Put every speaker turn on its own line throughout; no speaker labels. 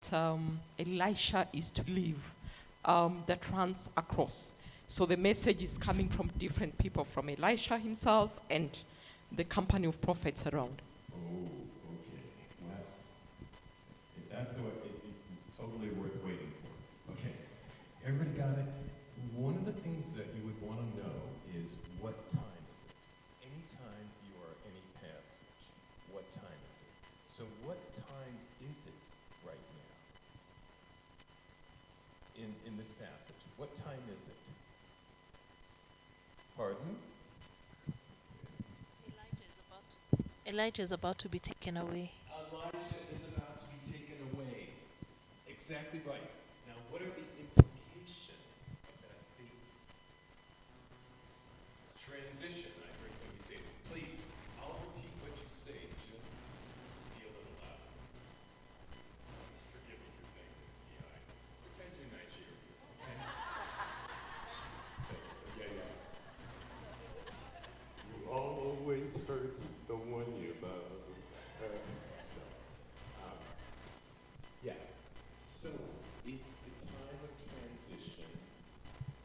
that Elisha is to leave that runs across. So the message is coming from different people, from Elisha himself and the company of prophets around.
Oh, okay. Well, that's totally worth waiting for. Okay. Everybody got it? One of the things that you would want to know is, what time is it? Anytime you are any passage, what time is it? So what time is it right now? In this passage, what time is it? Pardon?
Elijah is about to be taken away.
Elijah is about to be taken away. Exactly right. Now, what are the implications of that statement? Transition. I heard somebody say, please, I'll repeat what you say, just be a little louder. Forgive me for saying this, T.I. Pretend you're Nigerian, okay? Yeah. You always hurt the one you love. Yeah. So it's the time of transition,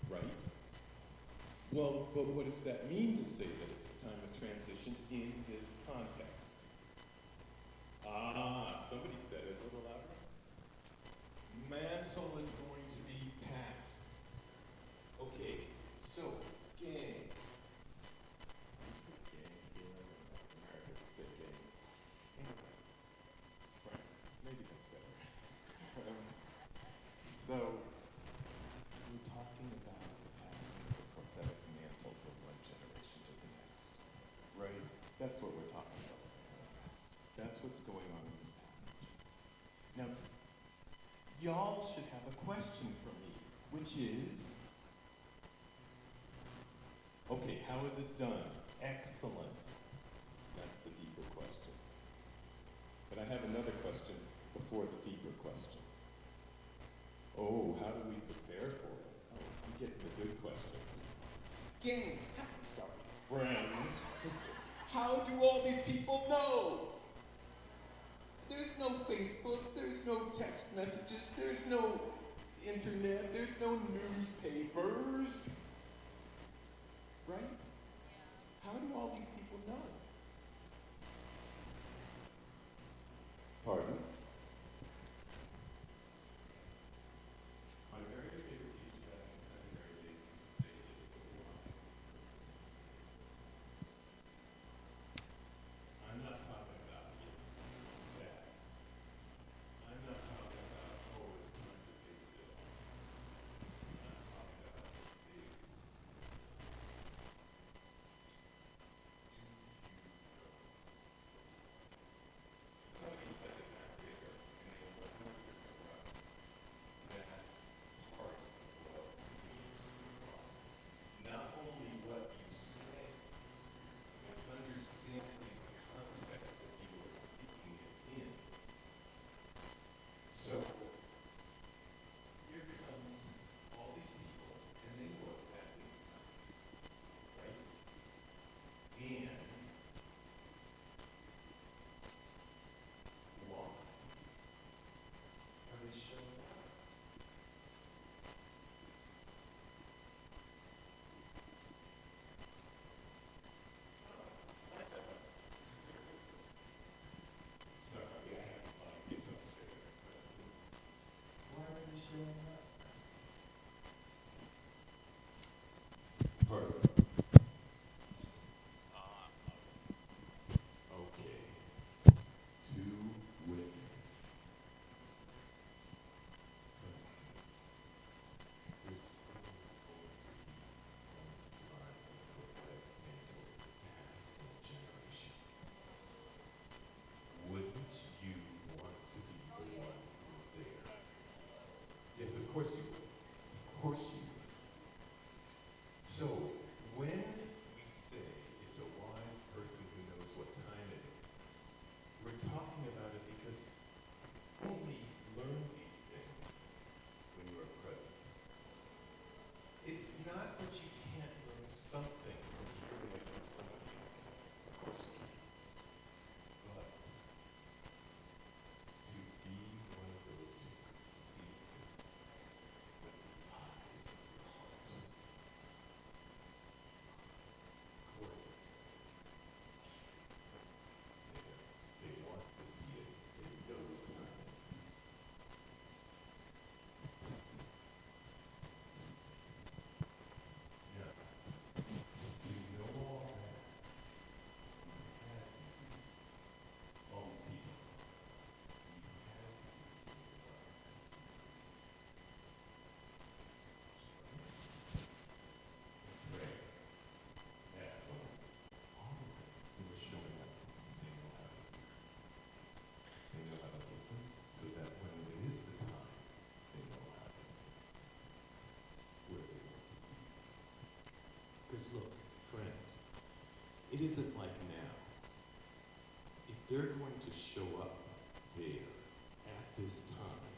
right? Well, but what does that mean to say that it's the time of transition in this context? Somebody said it a little louder. Mantle is going to be passed. Okay, so gang. So, we're talking about the passing of the prophetic mantle from one generation to the next, right? That's what we're talking about. That's what's going on in this passage. Now, y'all should have a question for me, which is, okay, how is it done? Excellent. That's the deeper question. But I have another question before the deeper question. Oh, how do we prepare for it? Oh, I'm getting the good questions. Gang, friends, how do all these people know? There's no Facebook, there's no text messages, there's no internet, there's no newspapers. Right? Yeah. How do all these people know? Pardon? My very favorite teacher back in seminary days used to say he was a wise person. I'm not talking about that. I'm not talking about, oh, it's time to pay the bills. I'm talking about the big. Somebody said it back there, and they were 100% right. That's part of what needs to be taught. Not only what you say, but understanding the context that you are speaking it in. So, here comes all these people, and they know exactly what time it is, right? And why are they showing up? Sorry, I have to get something there. Why are they showing up? Pardon? Okay. Two witnesses. Wouldn't you want to be the one who's there? Yes, of course you would. Of course you would. So, when we say it's a wise person who knows what time it is, we're talking about it because you only learn these things when you are present. It's not that you can't learn something from hearing it from somebody else. Of course you can. But to be one of those who It isn't like now. If they're going to show up there at this time,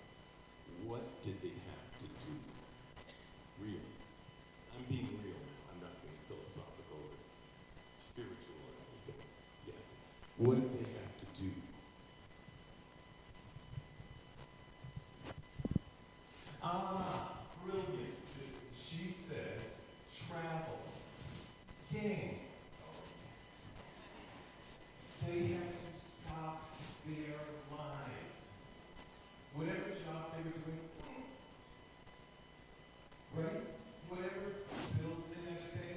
what did they have to do? Really. I'm being real now. I'm not being philosophical or spiritual or anything yet. What did they have to do? Ah, brilliant. She said travel. Gang. They had to stop their lives. Whatever job they were doing, right? Whatever bills they had to pay,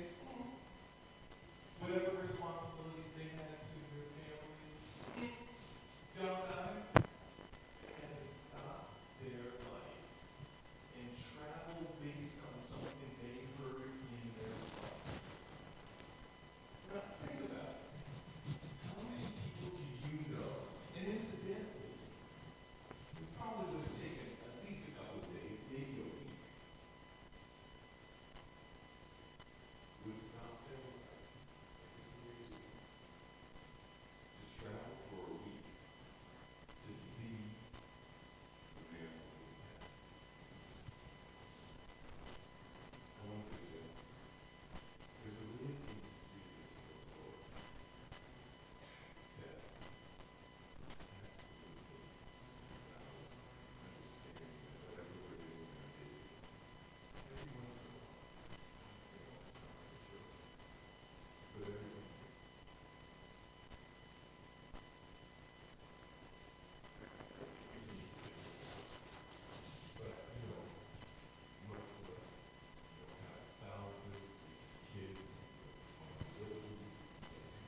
whatever responsibilities they had to their families, y'all got it? They had to stop their life and travel based on something they heard in their life. Now, think about it. How many people do you know? And incidentally, we probably would have taken at least a couple of days, maybe a week. Would stop their lives to travel for a week to see the man who passed. I want to suggest there's a really deep seriousness of the Lord that's absolutely without understanding that whatever we're doing in our day, every once in a while, but every once in a while, but you know, most of us, have spouses, kids, responsibilities,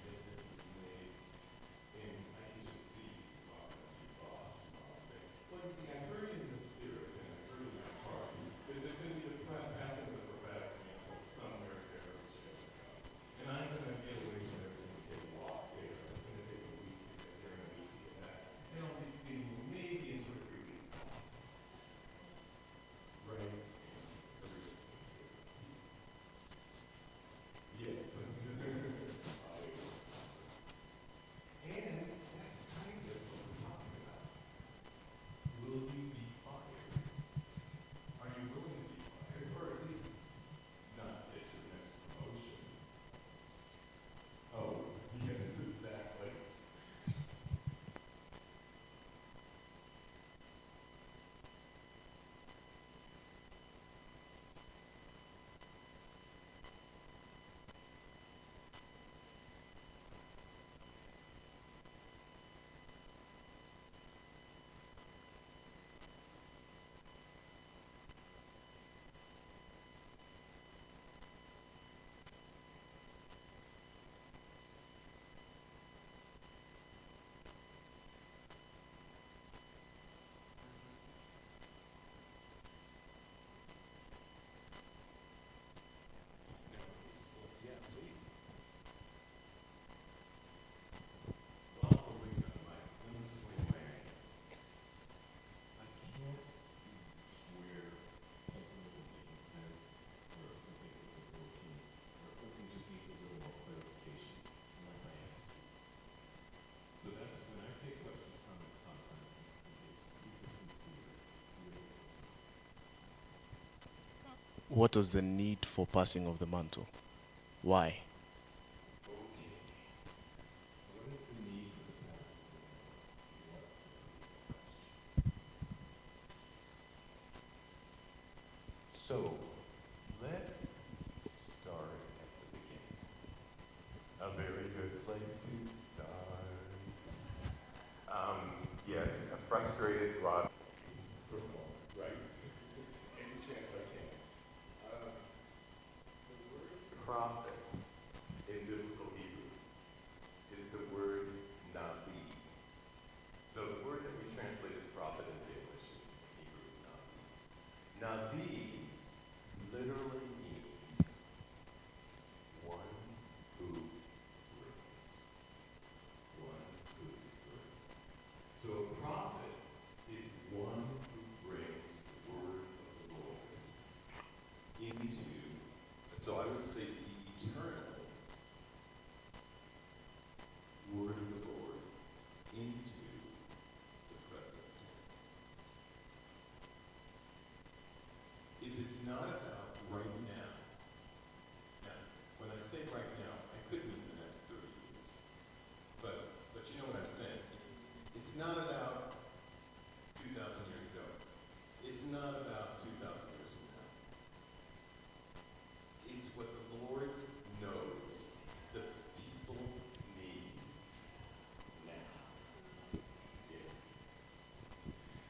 commitments to be made, and I can just see your boss saying, well, you see, I heard it in the spirit, and I heard it in my heart, that there's going to be a passing of the prophetic mantle somewhere there in Chicago. And I'm going to get away from everything and take a walk there. It's going to take a week to get there and a week to get back. And I'll be seeing maybe in 2 or 3 weeks tops. Right? Everybody's going to say that. Yes. And that's kind of what we're talking about. Will you be fired? Are you willing to be fired? Or at least not get your next promotion? Oh, yes, exactly. Yeah, please. Well, let me swing my hands. I can't see where something isn't making sense, or something isn't working, or something just needs a little more clarification, unless I ask you. So that's when I say questions, comments, thoughts, I'm being super sincere. Really.
What was the need for passing of the mantle? Why?
Okay. What is the need for the passing of the mantle? What a question. So, let's start at the beginning. A very good place to start. Yes, a frustrated Rod performer, right? Any chance I can. The word prophet in biblical Hebrew is the word navi. So the word that we translate as prophet in English in Hebrew is navi. Navi not about right now. Now, when I say right now, I could mean the next 30 years. But you know what I'm saying. It's not about 2,000 years ago. It's not about 2,000 years from now. It's what the Lord knows the people need now. Yeah.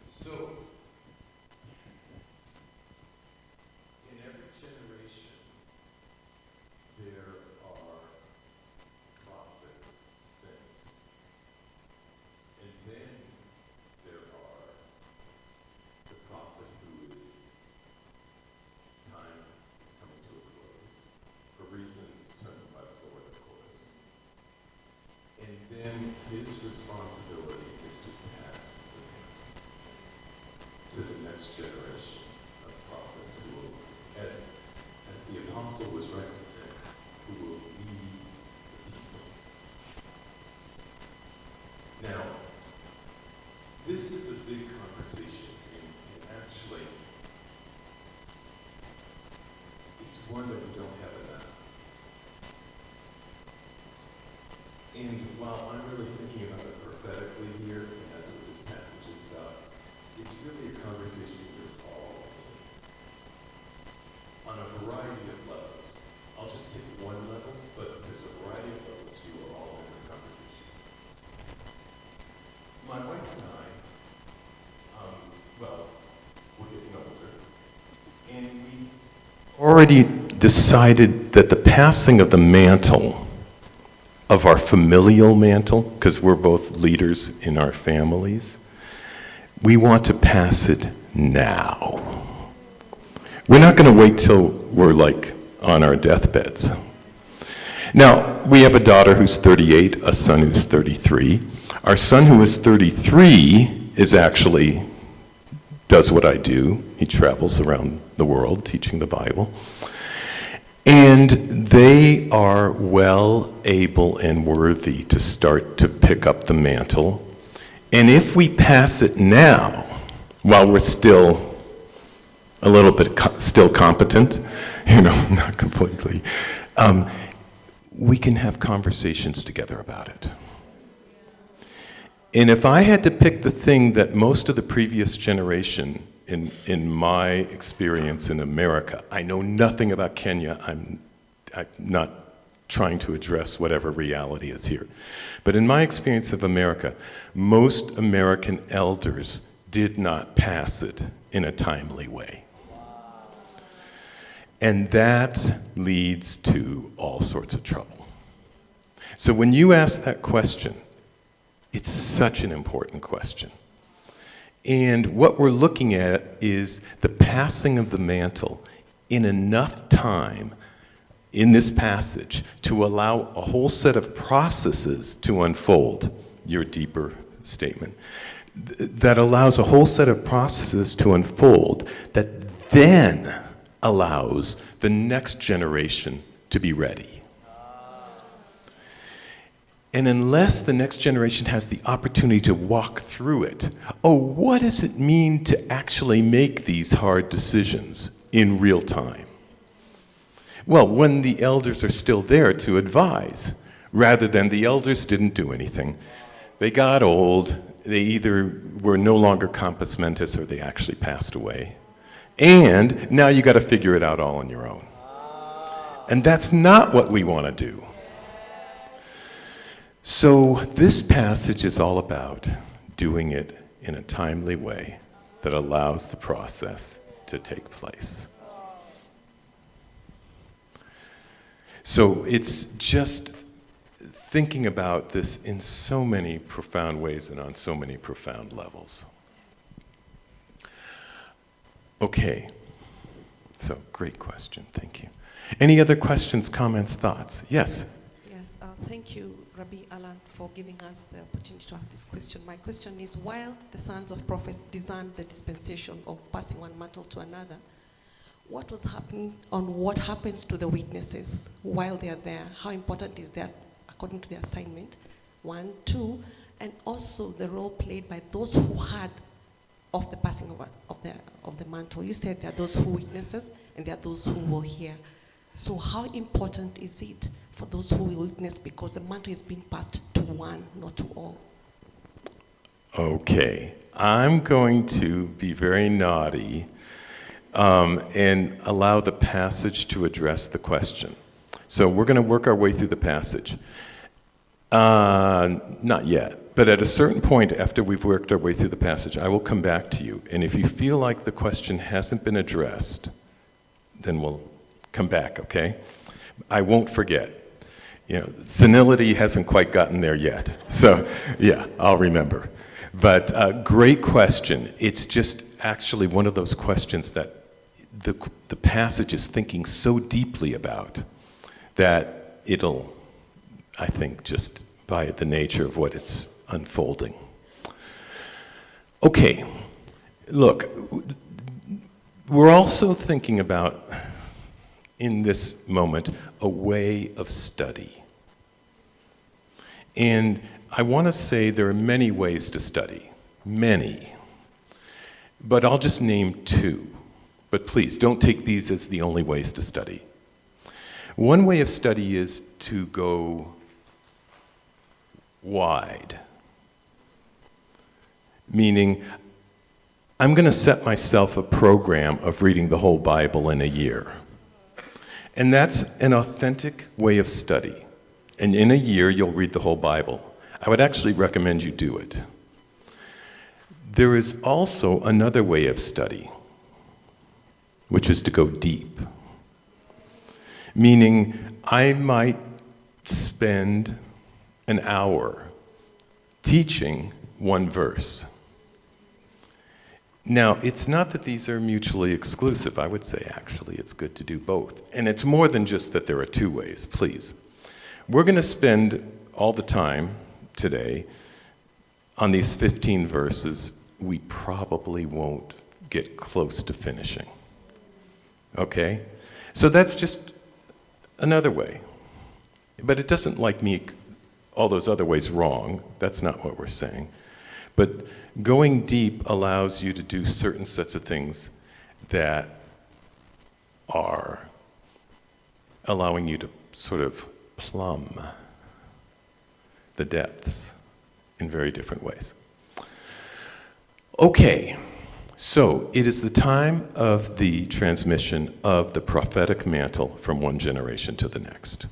So, in every generation, there are prophets sent. And then there are the prophet who is, time is coming to a close, for reasons determined by the Lord, of course. And then his responsibility is to pass the mantle to the next generation of prophets who will, as the apostle was rightly saying, who will lead the people. Now, this is a big conversation, and actually, it's one that we don't have enough. And while I'm really thinking about it prophetically here, and that's what this passage is about, it's really a conversation with all on a variety of levels. I'll just pick one level, but there's a variety of levels you are all in this conversation. My wife and I, well, we're getting older, and we already decided that the passing of the mantle, of our familial mantle, because we're both leaders in our families, we want to pass it now. We're not going to wait till we're like on our deathbeds. Now, we have a daughter who's 38, a son who's 33. Our son who is 33 is actually does what I do. He travels around the world teaching the Bible. And they are well able and worthy to start to pick up the mantle. And if we pass it now, while we're still a little bit still competent, not completely, we can have conversations together about it. And if I had to pick the thing that most of the previous generation, in my experience in America, I know nothing about Kenya, I'm not trying to address whatever reality is here. But in my experience of America, most American elders did not pass it in a timely way. And that leads to all sorts of trouble. So when you ask that question, it's such an important question. And what we're looking at is the passing of the mantle in enough time in this passage to allow a whole set of processes to unfold, your deeper statement, that allows a whole set of processes to unfold that then allows the next generation to be ready. And unless the next generation has the opportunity to walk through it, what does it mean to actually make these hard decisions in real time? Well, when the elders are still there to advise, rather than the elders didn't do anything. They got old, they either were no longer compos mentis or they actually passed away. And now you got to figure it out all on your own. And that's not what we want to do. So this passage is all about doing it in a timely way that allows the process to take place. So it's just thinking about this in so many profound ways and on so many profound levels. Okay, so great question, thank you. Any other questions, comments, thoughts? Yes?
Yes, thank you, Rabbi Alan, for giving us the opportunity to ask this question. My question is, while the sons of prophets designed the dispensation of passing one mantle to another, what was happening on what happens to the witnesses while they are there? How important is that according to the assignment? 1, 2, and also the role played by those who heard of the passing of the mantle? You said there are those who witnesses and there are those who will hear. So how important is it for those who will witness, because the mantle is being passed to one, not to all?
Okay, I'm going to be very naughty and allow the passage to address the question. So we're going to work our way through the passage. Not yet, but at a certain point after we've worked our way through the passage, I will come back to you. And if you feel like the question hasn't been addressed, then we'll come back, okay? I won't forget. You know, senility hasn't quite gotten there yet. So, yeah, I'll remember. But great question. It's just actually one of those questions that the passage is thinking so deeply about that it'll, I think, just by the nature of what it's unfolding. Okay, look, we're also thinking about, in this moment, a way of study. And I want to say there are many ways to study, many. But I'll just name two. But please, don't take these as the only ways to study. One way of study is to go wide. Meaning, I'm going to set myself a program of reading the whole Bible in a year. And that's an authentic way of study. And in a year, you'll read the whole Bible. I would actually recommend you do it. There is also another way of study, which is to go deep. Meaning, I might spend an hour teaching one verse. Now, it's not that these are mutually exclusive. I would say, actually, it's good to do both. And it's more than just that there are two ways, please. We're going to spend all the time today on these 15 verses. We probably won't get close to finishing. Okay? So that's just another way. But it doesn't make all those other ways wrong. That's not what we're saying. But going deep allows you to do certain sets of things that are allowing you to sort of plumb the depths in very different ways. Okay, so it is the time of the transmission of the prophetic mantle from one generation to the next.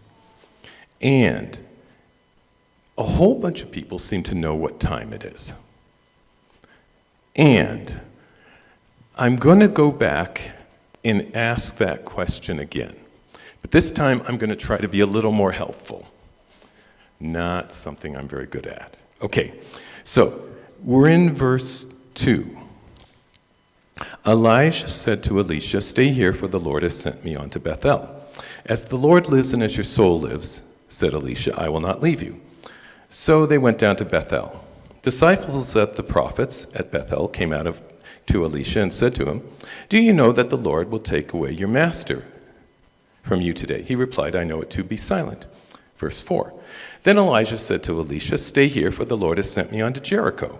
And a whole bunch of people seem to know what time it is. And I'm going to go back and ask that question again. But this time I'm going to try to be a little more helpful. Not something I'm very good at. Okay, so we're in verse 2. Elijah said to Elisha, "Stay here, for the Lord has sent me on to Bethel. As the Lord lives and as your soul lives," said Elisha, "I will not leave you." So they went down to Bethel. Disciples of the prophets at Bethel came out to Elisha and said to him, "Do you know that the Lord will take away your master from you today?" He replied, "I know it to be silent." Verse 4. Then Elijah said to Elisha, "Stay here, for the Lord has sent me on to Jericho."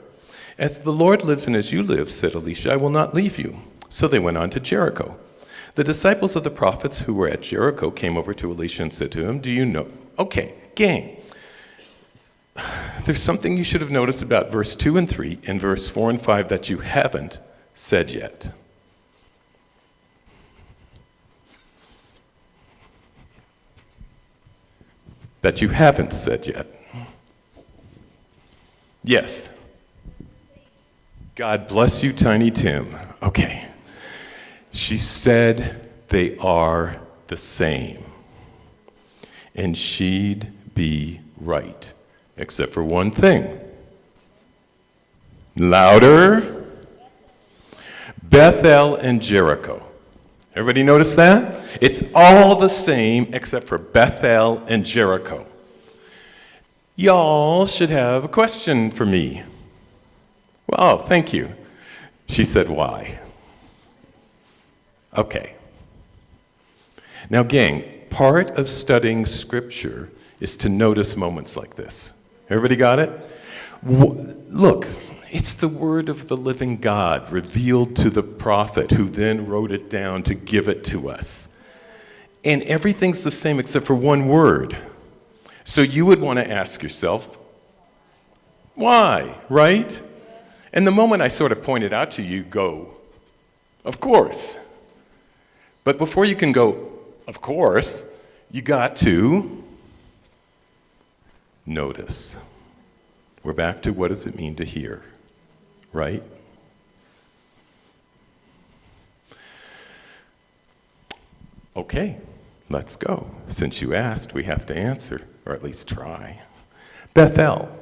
"As the Lord lives and as you live," said Elisha, "I will not leave you." So they went on to Jericho. The disciples of the prophets who were at Jericho came over to Elisha and said to him, "Do you know?" Okay, gang. There's something you should have noticed about verse 2 and 3 and verse 4 and 5 that you haven't said yet. That you haven't said yet. Yes. God bless you, Tiny Tim. Okay. She said they are the same. And she'd be right. Except for one thing. Louder. Bethel and Jericho. Everybody notice that? It's all the same except for Bethel and Jericho. Y'all should have a question for me. Well, thank you. She said, "Why?" Okay. Now, gang, part of studying Scripture is to notice moments like this. Everybody got it? Look, It's the word of the living God revealed to the prophet who then wrote it down to give it to us. And everything's the same except for one word. So you would want to ask yourself, why, right? And the moment I sort of point it out to you, go, of course. But before you can go, of course, you got to notice. We're back to what does it mean to hear, right? Okay, let's go. Since you asked, we have to answer, or at least try. Bethel.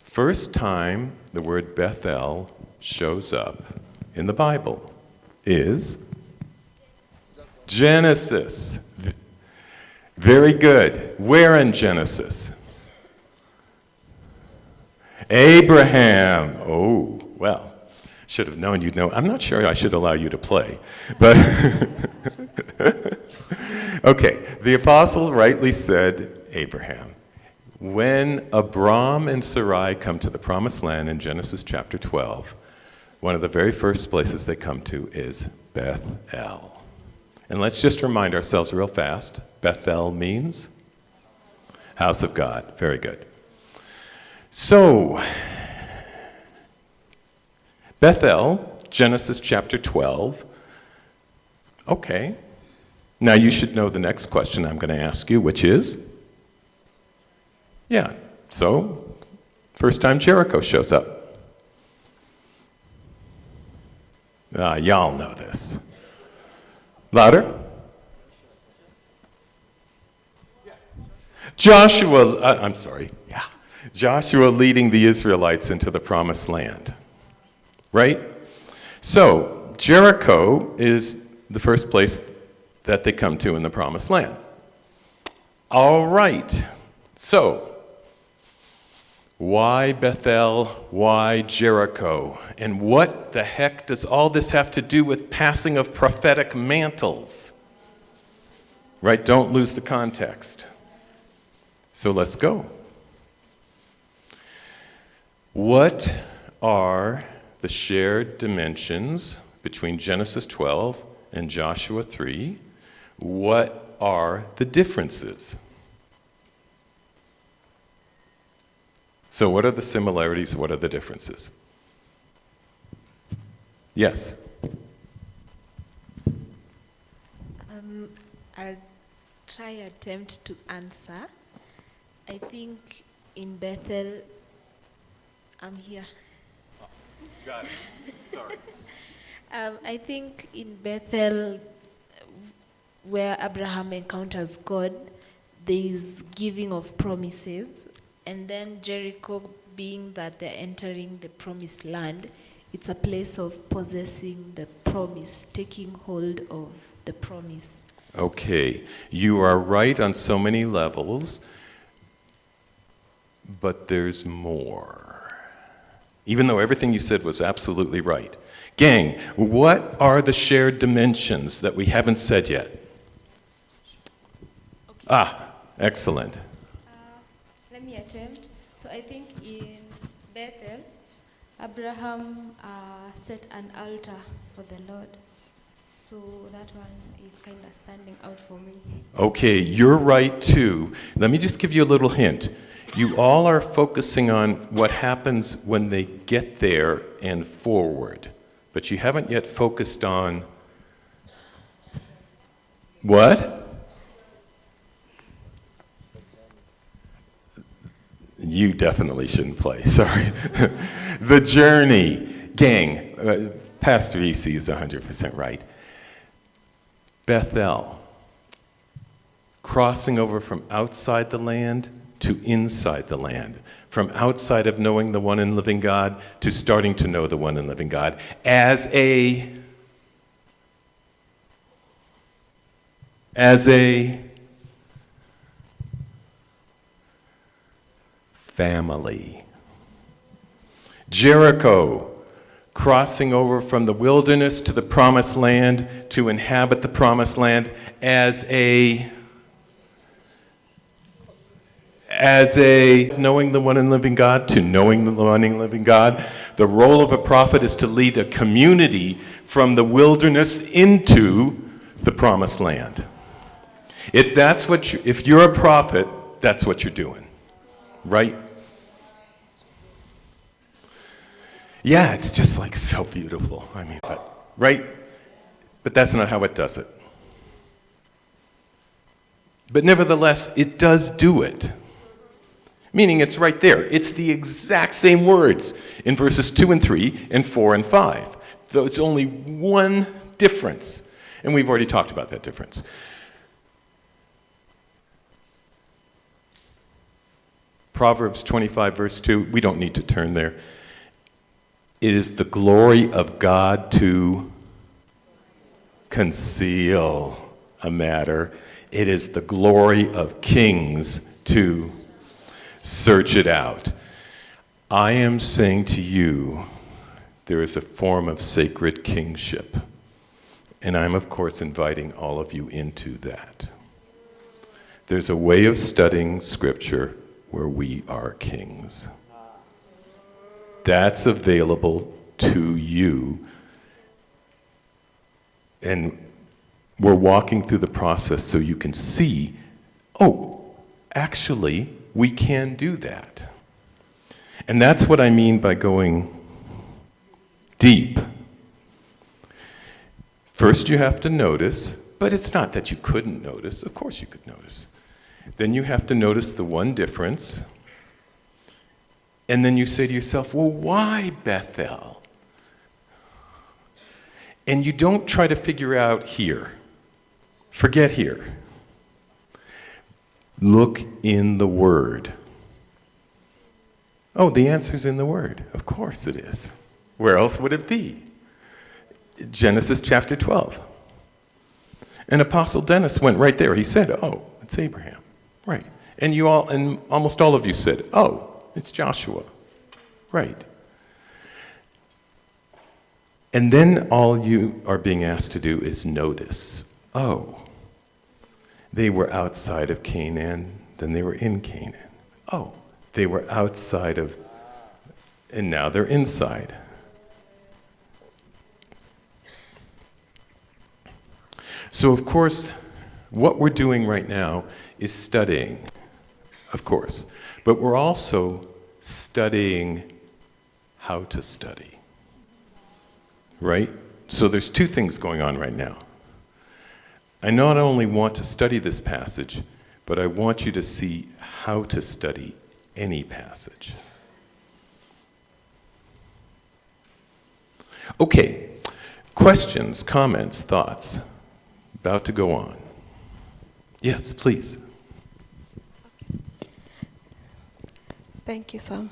First time the word Bethel shows up in the Bible is Genesis. Very good. Where in Genesis? Abraham. Oh, well, should have known you'd know. I'm not sure I should allow you to play, but okay. The apostle rightly said Abraham. When Abram and Sarai come to the promised land in Genesis chapter 12, one of the very first places they come to is Bethel. And let's just remind ourselves real fast. Bethel means house of God. Very good. So, Bethel, Genesis chapter 12. Okay. Now you should know the next question I'm going to ask you, which is? Yeah, so first time Jericho shows up. Y'all know this. Louder. Joshua leading the Israelites into the promised land. Right? So, Jericho is the first place that they come to in the promised land. All right. So, why Bethel? Why Jericho? And what the heck does all this have to do with passing of prophetic mantles? Right? Don't lose the context. So let's go. What are the shared dimensions between Genesis 12 and Joshua 3? What are the differences? So what are the similarities? What are the differences? Yes?
I'll try attempt to answer. I think in Bethel, I'm here.
Got it. Sorry.
I think in Bethel, where Abraham encounters God, there is giving of promises. And then Jericho, being that they're entering the promised land, it's a place of possessing the promise, taking hold of the promise.
Okay, you are right on so many levels, but there's more. Even though everything you said was absolutely right. Gang, what are the shared dimensions that we haven't said yet? Okay. Excellent.
Let me attempt. So I think in Bethel, Abraham set an altar for the Lord. So that one is kind of standing out for me.
Okay, you're right too. Let me just give you a little hint. You all are focusing on what happens when they get there and forward, but you haven't yet focused on what? You definitely shouldn't play, sorry. The journey. Gang, Pastor EC is 100% right. Bethel, crossing over from outside the land to inside the land, from outside of knowing the one and living God to starting to know the one and living God as a family. Jericho, crossing over from the wilderness to the promised land to inhabit the promised land as a knowing the one and living God to knowing the one and living God. The role of a prophet is to lead a community from the wilderness into the promised land. If you're a prophet, that's what you're doing, right? Yeah, it's just like so beautiful. I mean, right? But that's not how it does it. But nevertheless, it does do it. Meaning it's right there. It's the exact same words in verses 2 and 3 and 4 and 5. Though it's only one difference. And we've already talked about that difference. Proverbs 25, verse 2, we don't need to turn there. It is the glory of God to conceal a matter. It is the glory of kings to search it out. I am saying to you, there is a form of sacred kingship. And I'm, of course, inviting all of you into that. There's a way of studying Scripture where we are kings. That's available to you. And we're walking through the process so you can see, oh, actually, we can do that. And that's what I mean by going deep. First, you have to notice, but it's not that you couldn't notice. Of course you could notice. Then you have to notice the one difference. And then you say to yourself, well, why Bethel? And you don't try to figure out here. Forget here. Look in the Word. Oh, the answer's in the Word. Of course it is. Where else would it be? Genesis chapter 12. And Apostle Dennis went right there. He said, oh, it's Abraham. Right. And you all, and almost all of you said, oh, it's Joshua. Right. And then all you are being asked to do is notice, oh, they were outside of Canaan, then they were in Canaan. Oh, they were outside of, and now they're inside. So, of course, what we're doing right now is studying, of course, but we're also studying how to study, right? So there's two things going on right now. I not only want to study this passage, but I want you to see how to study any passage. Okay, questions, comments, thoughts? About to go on. Yes, please.
Thank you, sir.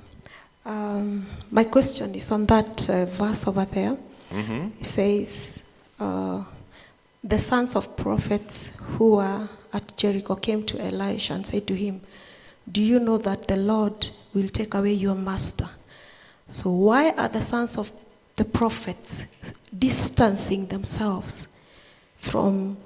My question is on that verse over there.
Mm-hmm.
It says, the sons of prophets who were at Jericho came to Elisha and said to him, do you know that the Lord will take away your master? So why are the sons of the prophets distancing themselves from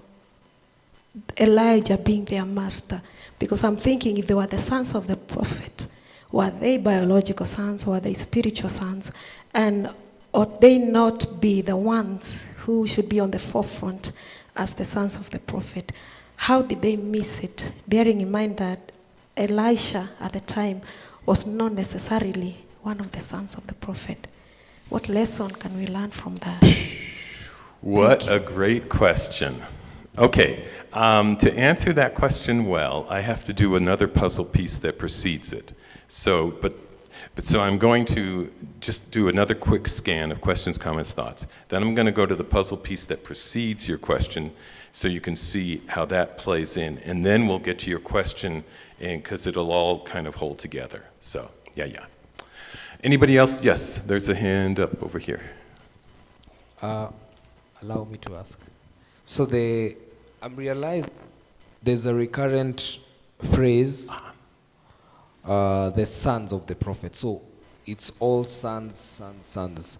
Elijah being their master? Because I'm thinking if they were the sons of the prophet, were they biological sons or were they spiritual sons? And ought they not be the ones who should be on the forefront as the sons of the prophet? How did they miss it? Bearing in mind that Elisha at the time was not necessarily one of the sons of the prophet. What lesson can we learn from that?
What a great question. Okay, to answer that question well, I have to do another puzzle piece that precedes it. So I'm going to just do another quick scan of questions, comments, thoughts. Then I'm going to go to the puzzle piece that precedes your question so you can see how that plays in. And then we'll get to your question because it'll all kind of hold together. So, yeah. Anybody else? Yes, there's a hand up over here.
Allow me to ask. So I'm realizing there's a recurrent phrase, the sons of the prophet. So it's all sons.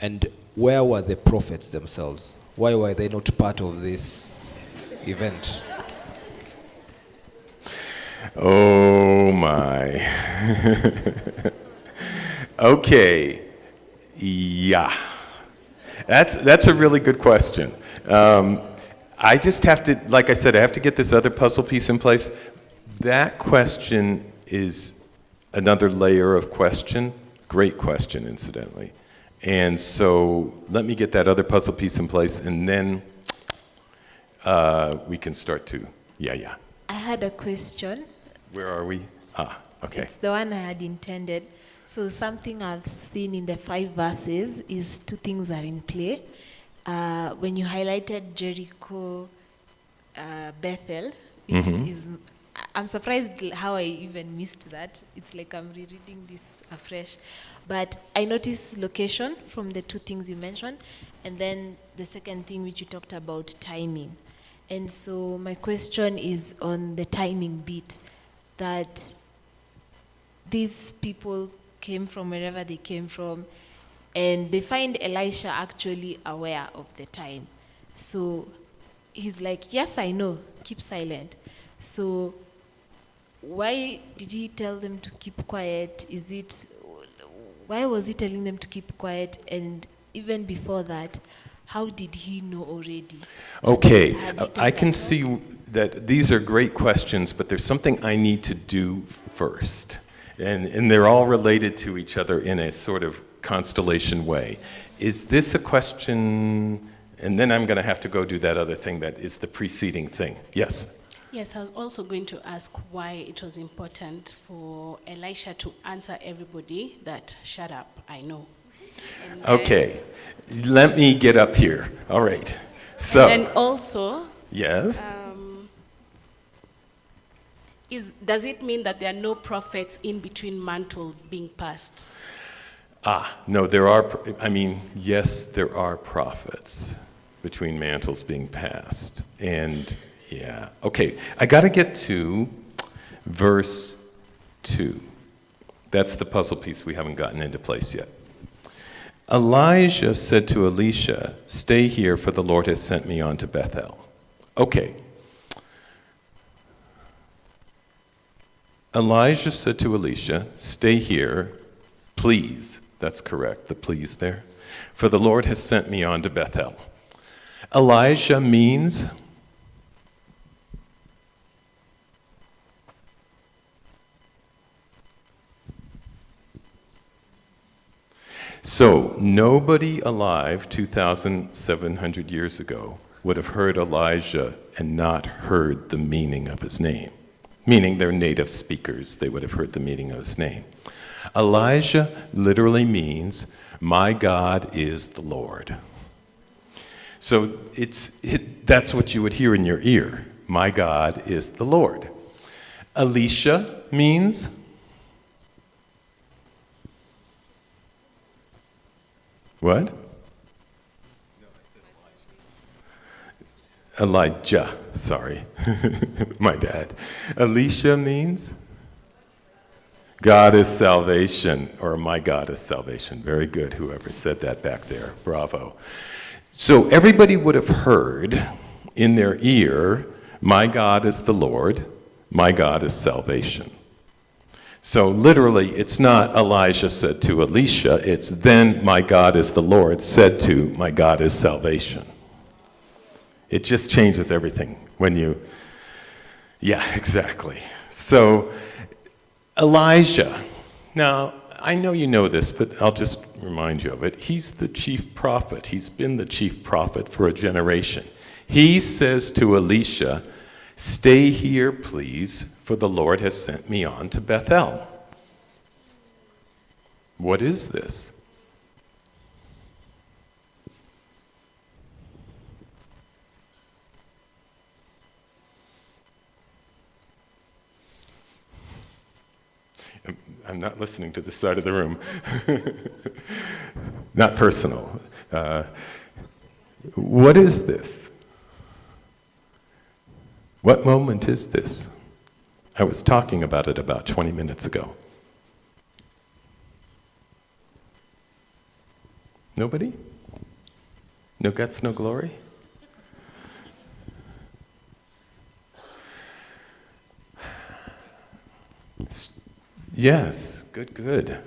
And where were the prophets themselves? Why were they not part of this event?
Oh my. Okay. Yeah. That's a really good question. I just have to, like I said, I have to get this other puzzle piece in place. That question is another layer of question. Great question, incidentally. And so let me get that other puzzle piece in place, and then we can start to, yeah.
I had a question.
Where are we? Okay.
It's the one I had intended. So something I've seen in the 5 verses is 2 things are in play. When you highlighted Jericho, Bethel, it is. I'm surprised how I even missed that. It's like I'm rereading this afresh. But I noticed location from the 2 things you mentioned, and then the second thing which you talked about, timing. And so my question is on the timing bit, that these people came from wherever they came from, and they find Elisha actually aware of the time. So he's like, yes, I know, keep silent. So why did he tell them to keep quiet? Why was he telling them to keep quiet? And even before that, how did he know already?
Okay,
Had he
I
taken
can
that
see
note?
that these are great questions, but there's something I need to do first. And they're all related to each other in a sort of constellation way. Is this a question, and then I'm going to have to go do that other thing that is the preceding thing. Yes?
Yes, I was also going to ask why it was important for Elisha to answer everybody that, shut up, I know. And
Okay, let me get up here. All right. So,
and then also,
yes?
does it mean that there are no prophets in between mantles being passed?
No, yes, there are prophets between mantles being passed. And, yeah. Okay, I got to get to verse 2. That's the puzzle piece we haven't gotten into place yet. Elijah said to Elisha, "Stay here, for the Lord has sent me on to Bethel." Okay. Elijah said to Elisha, "Stay here, please." That's correct, the please there. "For the Lord has sent me on to Bethel." Elijah means so nobody alive 2,700 years ago would have heard Elijah and not heard the meaning of his name. Meaning they're native speakers, they would have heard the meaning of his name. Elijah literally means, "My God is the Lord." So that's what you would hear in your ear. "My God is the Lord." Elisha means what? Elijah, sorry. My bad. Elisha means God is salvation, or my God is salvation. Very good, whoever said that back there. Bravo. So everybody would have heard in their ear, "My God is the Lord, my God is salvation." So literally, it's not Elijah said to Elisha, it's then "my God is the Lord" said to "my God is salvation." It just changes everything when you, yeah, exactly. So Elijah, now I know you know this, but I'll just remind you of it. He's the chief prophet. He's been the chief prophet for a generation. He says to Elisha, "Stay here, please, for the Lord has sent me on to Bethel." What is this? I'm not listening to this side of the room. Not personal. What is this? What moment is this? I was talking about it about 20 minutes ago. Nobody? No guts, no glory? Yes, good.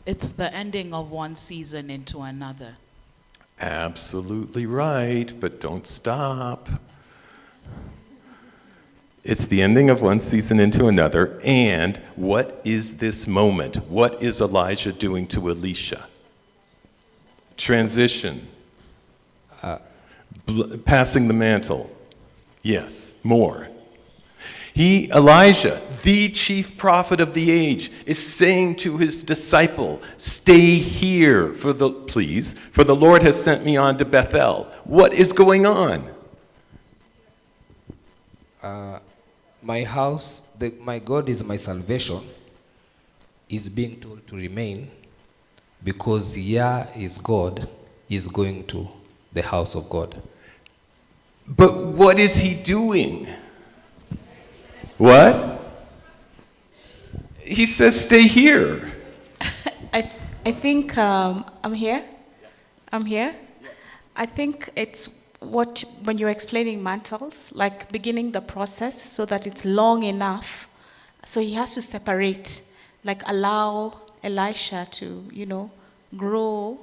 It's the ending of one season into another.
Absolutely right, but don't stop. It's the ending of one season into another, and what is this moment? What is Elijah doing to Elisha? Transition. Passing the mantle. Yes, more. Elijah, the chief prophet of the age, is saying to his disciple, stay here, for the Lord has sent me on to Bethel. What is going on?
My house, my God is my salvation, is being told to remain because Yah is God, is going to the house of God.
But what is he doing? What? He says, stay here.
I think I'm here. I'm here. I think it's when you're explaining mantles, like beginning the process so that it's long enough. So he has to separate, like allow Elisha to, grow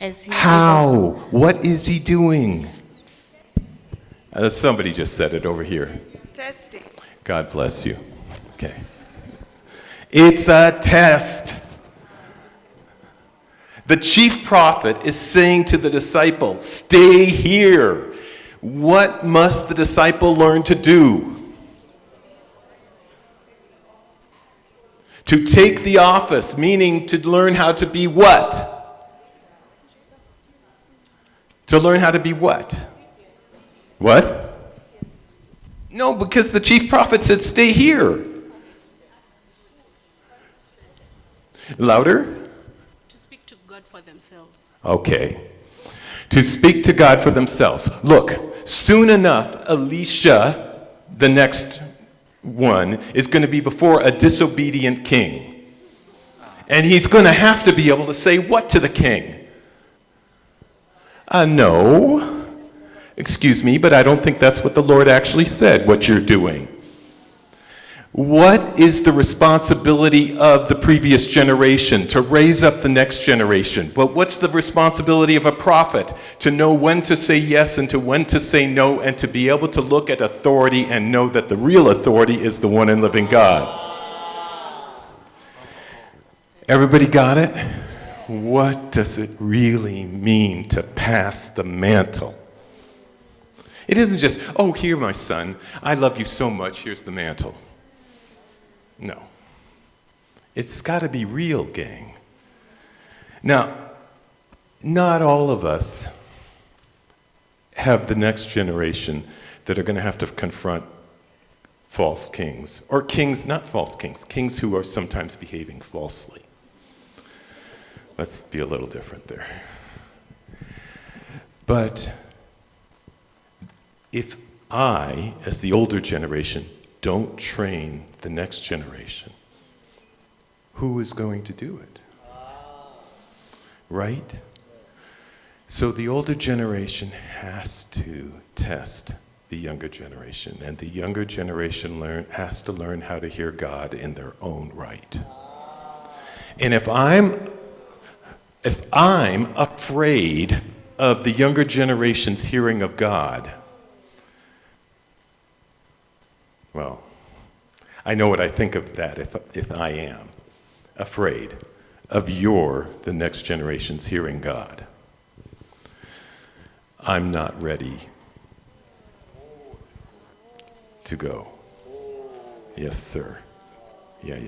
as he.
How? What is he doing? Somebody just said it over here.
Testing.
God bless you. Okay. It's a test. The chief prophet is saying to the disciple, stay here. What must the disciple learn to do? To take the office, meaning to learn how to be what? To learn how to be what? What? No, because the chief prophet said, stay here. Louder?
To speak to God for themselves.
Okay. To speak to God for themselves. Look, soon enough, Elisha, the next one, is going to be before a disobedient king. And he's going to have to be able to say what to the king? No. Excuse me, but I don't think that's what the Lord actually said, what you're doing. What is the responsibility of the previous generation? To raise up the next generation. But what's the responsibility of a prophet? To know when to say yes and to when to say no, and to be able to look at authority and know that the real authority is the one and living God. Everybody got it? What does it really mean to pass the mantle? It isn't just, oh, here, my son, I love you so much, here's the mantle. No. It's got to be real, gang. Now, not all of us have the next generation that are going to have to confront false kings, or kings, not false kings, kings who are sometimes behaving falsely. Let's be a little different there. But if I, as the older generation, don't train the next generation, who is going to do it? Right? So the older generation has to test the younger generation, and the younger generation has to learn how to hear God in their own right. And if I'm afraid of the younger generation's hearing of God, well, I know what I think of that if I am afraid of the next generation's hearing God. I'm not ready to go. Yes, sir. Yeah.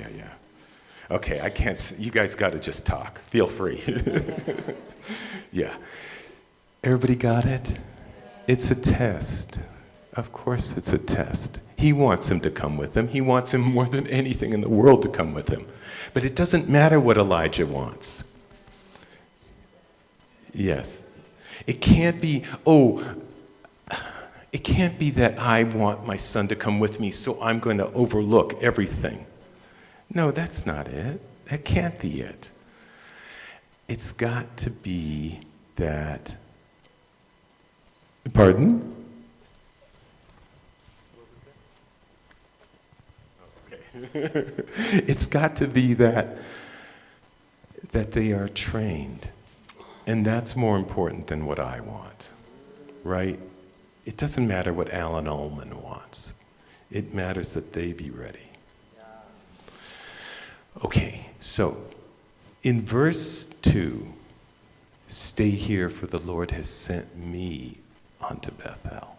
Okay, I can't, you guys got to just talk. Feel free. Yeah. Everybody got it? It's a test. Of course it's a test. He wants him to come with him. He wants him more than anything in the world to come with him. But it doesn't matter what Elijah wants. Yes. It can't be, it can't be that I want my son to come with me, so I'm going to overlook everything. No, that's not it. That can't be it. It's got to be that, pardon? It's got to be that that they are trained. And that's more important than what I want, right? It doesn't matter what Alan Ullman wants. It matters that they be ready. Okay, so in verse 2, stay here for the Lord has sent me unto Bethel.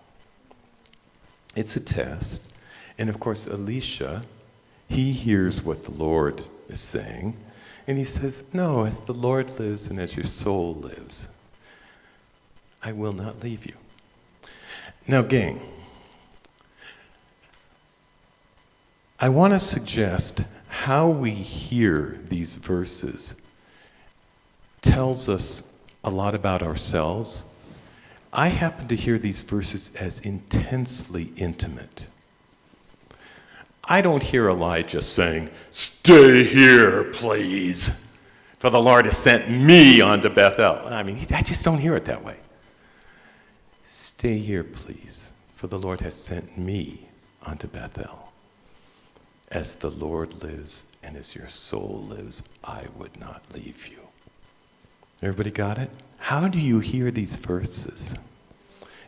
It's a test. And of course, Elisha, he hears what the Lord is saying. And he says, no, as the Lord lives and as your soul lives, I will not leave you. Now, gang, I want to suggest how we hear these verses tells us a lot about ourselves. I happen to hear these verses as intensely intimate. I don't hear Elijah saying, stay here, please, for the Lord has sent me unto Bethel. I mean, I just don't hear it that way. Stay here, please, for the Lord has sent me unto Bethel. As the Lord lives and as your soul lives, I would not leave you. Everybody got it? How do you hear these verses?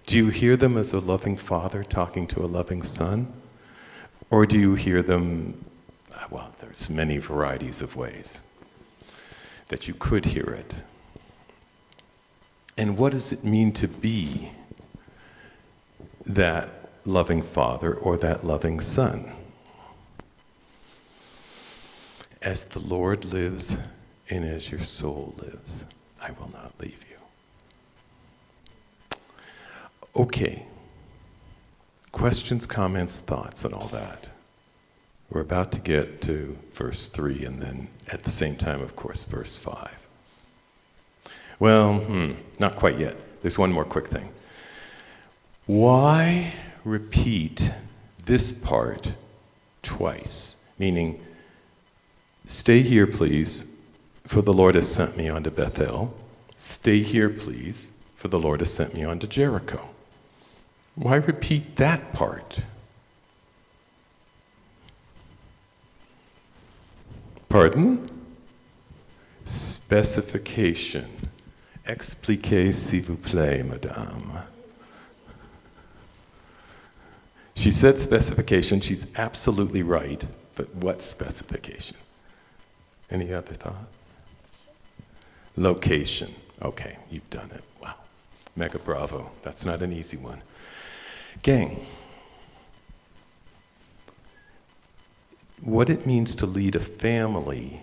Do you hear them as a loving father talking to a loving son? Or do you hear them, well, there's many varieties of ways that you could hear it. And what does it mean to be that loving father or that loving son? As the Lord lives and as your soul lives, I will not leave you. Okay. Questions, comments, thoughts, and all that. We're about to get to verse 3, and then at the same time, of course, verse 5. Well, not quite yet. There's one more quick thing. Why repeat this part twice? Meaning, stay here, please, for the Lord has sent me unto Bethel. Stay here, please, for the Lord has sent me unto Jericho. Why repeat that part? Pardon? Specification. Expliquez, s'il vous plaît, madame. She said specification. She's absolutely right. But what specification? Any other thought? Location. Okay, you've done it. Wow. Mega bravo. That's not an easy one. Gang, what it means to lead a family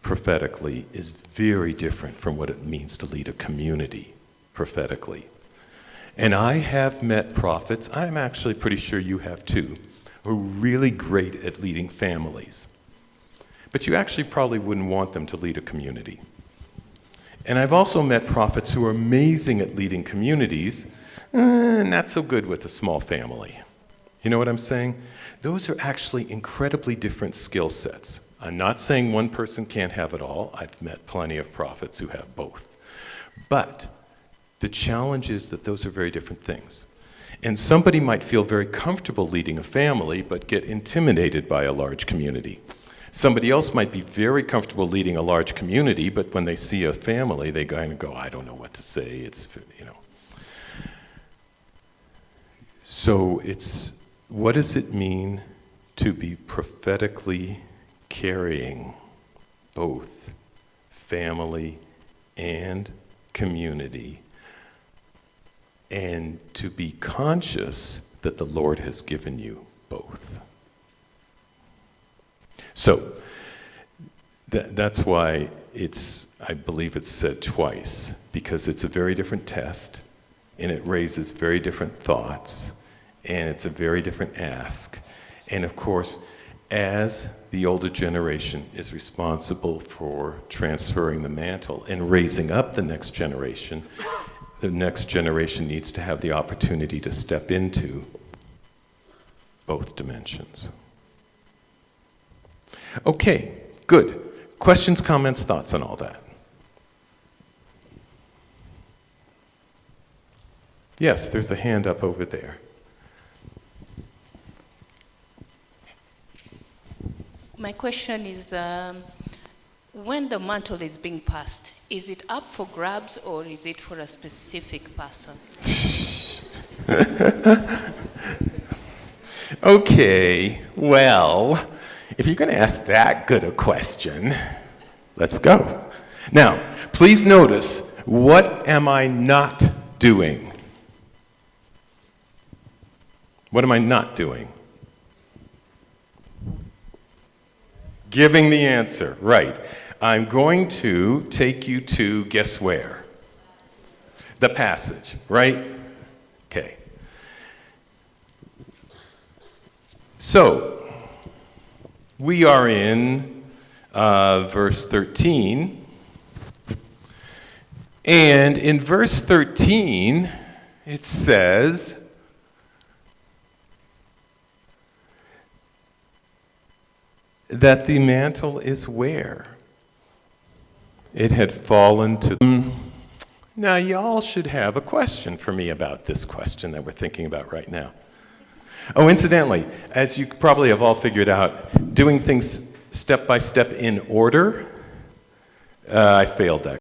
prophetically is very different from what it means to lead a community prophetically. And I have met prophets, I'm actually pretty sure you have too, who are really great at leading families. But you actually probably wouldn't want them to lead a community. And I've also met prophets who are amazing at leading communities, not so good with a small family. You know what I'm saying? Those are actually incredibly different skill sets. I'm not saying one person can't have it all. I've met plenty of prophets who have both. But the challenge is that those are very different things. And somebody might feel very comfortable leading a family, but get intimidated by a large community. Somebody else might be very comfortable leading a large community, but when they see a family, they kind of go, I don't know what to say. It's, you know. So it's, what does it mean to be prophetically carrying both family and community, and to be conscious that the Lord has given you both? So that's why it's, I believe it's said twice, because it's a very different test, and it raises very different thoughts, and it's a very different ask. And of course, as the older generation is responsible for transferring the mantle and raising up the next generation needs to have the opportunity to step into both dimensions. Okay, good. Questions, comments, thoughts on all that? Yes, there's a hand up over there.
My question is, When the mantle is being passed, is it up for grabs or is it for a specific person?
Okay, well, if you're going to ask that good a question, let's go. Now, please notice, what am I not doing? What am I not doing? Giving the answer, right. I'm going to take you to, guess where? The passage, right? Okay. So, we are in verse 13. And in verse 13, it says, that the mantle is where? It had fallen to them. Now, y'all should have a question for me about this question that we're thinking about right now. Oh, incidentally, as you probably have all figured out, doing things step by step in order, I failed that